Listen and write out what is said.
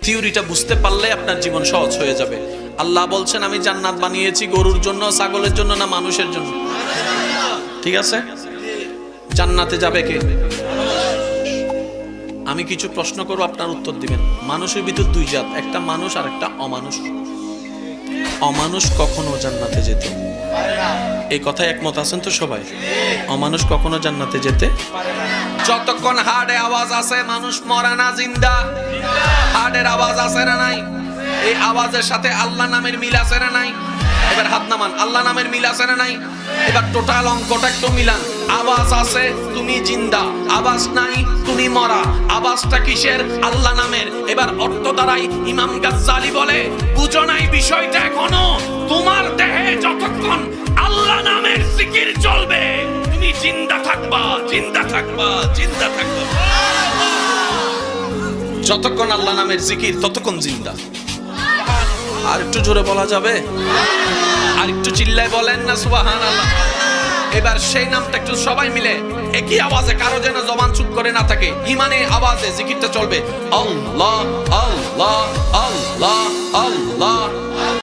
থিওরিটা বুঝতে পারলে আপনার জীবন সহজ হয়ে যাবে। আল্লাহ বলছেন আমি জান্নাত বানিয়েছি গরুর জন্য, ছাগলের জন্য না মানুষের জন্য? ঠিক আছে, জান্নাতে যাবে কে? আমি কিছু প্রশ্ন করব, আপনার উত্তর দিবেন। মানুষের ভিতর দুই জাত, একটা মানুষ আর একটা অমানুষ। অমানুষ কখনো জান্নাতে যেতে, এই কথায় একমত আছেন তো সবাই? অমানুষ কখনো জান্নাতে যেতে, যতক্ষণ হার্ডে আওয়াজ আছে মানুষ মরা না জিন্দা। হার্ডের আওয়াজ আছে না নাই? এই আওয়াজের সাথে আল্লাহ নামের মিল আছে না নাই? এবার হাত নামান, আল্লাহ নামের মিল আছে না নাই? এবার টোটাল অঙ্কটা একটু মিলান। আওয়াজ আছে তুমি জিন্দা, আওয়াজ নাই তুমি মরা। আওয়াজটা কিসের? আল্লাহ নামের। এবার অর্থ দ্বারাই ইমাম গাজ্জালি বলে, বুঝো নাই বিষয়টা এখনো? তোমার দেহে যতক্ষণ আল্লাহ নামের জিকির চলবে তুমি জিন্দা থাকবা, জিন্দা থাকবা, জিন্দা থাকবা। যতক্ষণ আল্লাহ নামের জিকির ততক্ষণ জিন্দা। আর একটু জোরে বলা যাবে? আর একটু চিল্লায় বলেন না সুবহানাল্লাহ। এবার সেই নামটা একটু সবাই মিলে একই আওয়াজে, কারো যেন জবান চুপ করে না থাকে, ইমানে আওয়াজে জিকিরটা চলবে। আল্লাহ আল্লাহ আল্লাহ আল্লাহ।